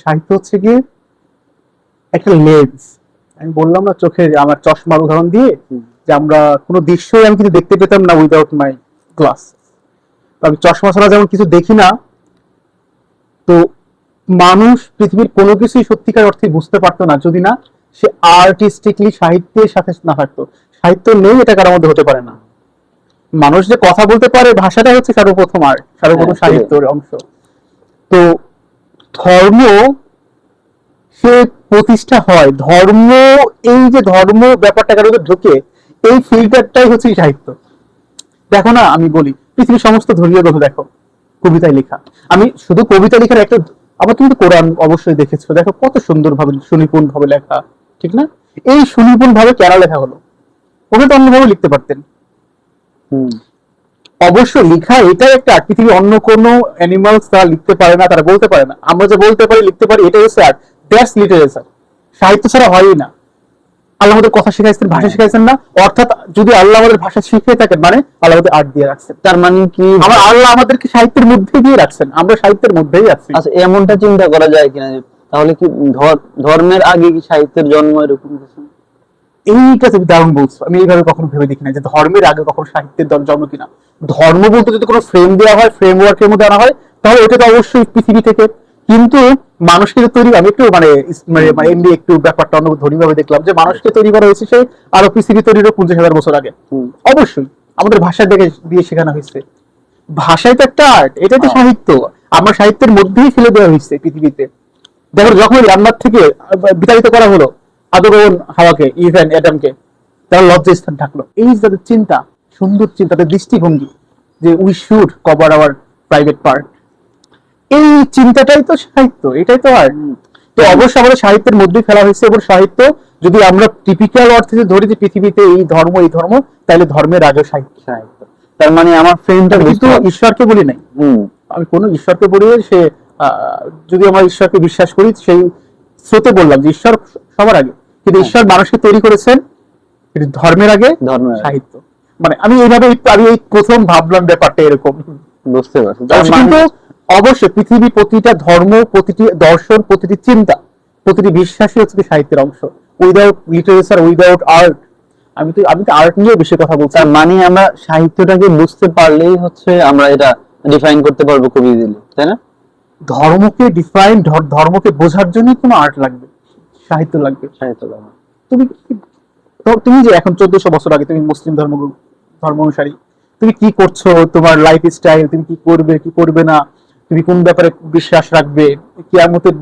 সাহিত্য হচ্ছে কি একটা লেন্স। আমি বললাম না চোখের আমার চশমার উদাহরণ দিয়ে যে আমরা কোনো দৃশ্যই আমি কিন্তু দেখতে পেতাম না উইদাউট মাই গ্লাস। আমি চশমা ছাড়া যেমন কিছু দেখি না, তো মানুষ পৃথিবীর কোনো কিছুই সত্যিকার অর্থে বুঝতে পারতো না যদি না সে আর্টিস্টিকলি সাহিত্যের সাথে না থাকতো। সাহিত্য নেই এটা কারোর মধ্যে হতে পারে না। মানুষ যে কথা বলতে পারে, ভাষাটা হচ্ছে সর্বপ্রথম আর্ট, সর্বপ্রথম সাহিত্যের অংশ। তো ধর্ম সে প্রতিষ্ঠা হয়, ধর্ম এই যে ধর্ম ব্যাপারটা কারো ঢুকে, এই ফিল্টারটাই হচ্ছে সাহিত্য। দেখো না, আমি বলি পৃথিবীর সমস্ত ধর্মীয় গ্রন্থ দেখো কবিতায় লেখা। আমি শুধু কবিতা লেখার একটা, আবার তুমি তো কোরআন অবশ্যই দেখেছো, দেখো কত সুন্দর ভাবে সুনিপুণ ভাবে লেখা, ঠিক না? এই সুনিপুণ ভাবে কেন লেখা হলো? ওকে তো অন্যভাবে লিখতে পারতেন। অবশ্য লেখা এটাই একটা আর্ট। পৃথিবী অন্য কোনো অ্যানিমালস তারা লিখতে পারে না, তারা বলতে পারে না। আমরা যে বলতে পারি, লিখতে পারি, এটাই হচ্ছে আর্ট। That's literature. সাহিত্য ছাড়া হয়ই না। আল্লাহ আমাদের কথা শিখাইছেন, ভাষা শিখাইছেন না? অর্থাৎ যদি আল্লাহ আমাদের ভাষা শিখিয়ে থাকেন, মানে আল্লাহ আমাদের আর্ট দিয়ে রাখছেন। তার মানে কি আমার আল্লাহ আমাদেরকে সাহিত্যের মধ্যে দিয়ে রাখছেন, আমরা সাহিত্যের মধ্যেই আছি। আচ্ছা, এমনটা চিন্তা করা যায় কিনা তাহলে কি ধর্মের আগে কি সাহিত্যের জন্ম, এরকম কিছু? এইটা তুমি দারুণ বলছো। আমি এইভাবে কখনো ভেবে দেখি না যে ধর্মের আগে কখনো সাহিত্যের জন্ম কিনা। ধর্ম বলতে যদি কোনো ফ্রেম দেওয়া হয়, ফ্রেমওয়ার্কের মধ্যে আনা হয়, তাহলে ওটা তো অবশ্যই পৃথিবী থেকে। কিন্তু মানুষকে তৈরি, আমি একটু মানে এমনি একটু ব্যাপারটা অন্য ধর্মী ভাবে দেখলাম যে মানুষকে তৈরি করা হয়েছে সে আরো পৃথিবী তৈরিরও 50,000 বছর আগে। অবশ্যই আমাদের ভাষা দেখে দিয়ে শেখানো হয়েছে। ভাষাই তো একটা আর্ট, এটাই তো সাহিত্য। আমরা সাহিত্যের মধ্যেই ফেলে দেওয়া হয়েছে পৃথিবীতে। দেখো যখন রান্নার থেকে বিতাড়িত করা হলো আদম এবং হাওয়াকে, ইভেন অ্যাডামকে, তারা লজ্জাস্থান থাকলো। এই তাদের চিন্তা, সুন্দর চিন্তা, তাদের দৃষ্টিভঙ্গি যে we should cover our private part, এই চিন্তাটাই তো সাহিত্য, এটাই তো আর্ট। তো অবশ্যই আমাদের সাহিত্যের মধ্যেই ফেলা হয়েছে। এবং সাহিত্য যদি আমরা টিপিক্যাল অর্থে ধরি যে পৃথিবীতে এই ধর্ম এই ধর্ম, তাহলে ধর্মের আগে সাহিত্য। তার মানে আমার ফ্রেন্ডটা কিন্তু ঈশ্বরকে বলি নাই, আমি কোনো ঈশ্বরকে বলি সে যদি আমরা ঈশ্বরকে বিশ্বাস করি সেই স্রোতে বললাম যে ঈশ্বর সবার আগে, কিন্তু ঈশ্বর মানুষকে তৈরি করেছেন ধর্মের আগে সাহিত্য। মানে আমি এইভাবে আমি এই প্রথম ভাবলাম ব্যাপারটা এরকম। বুঝতে পারছি। কিন্তু অবশ্যই পৃথিবী প্রতিটা ধর্ম, প্রতিটি দর্শন, প্রতিটি চিন্তা, প্রতিটি বিশ্বাসই হচ্ছে সাহিত্যের অংশ। উইদাউট লিটারেচার, উইদাউট আর্ট, আমি তো আর্ট নিয়ে বেশি কথা বলছি। তার মানে আমরা সাহিত্যটাকে বুঝতে পারলেই হচ্ছে আমরা এটা ডিফাইন করতে পারবো খুব ইজিলি, তাই না? ধর্মকে ডিফাইন, ধর্মকে বোঝার জন্য কোনো আর্ট লাগবে, সাহিত্য লাগবে। তুমি তুমি যে এখন 1400 বছর আগে তুমি মুসলিম ধর্ম অনুসারী, তুমি কি করছো, তোমার লাইফ স্টাইল, তুমি কি করবে কি করবে না, তুমি কোন ব্যাপারে বিশ্বাস রাখবে, কিয়ামতের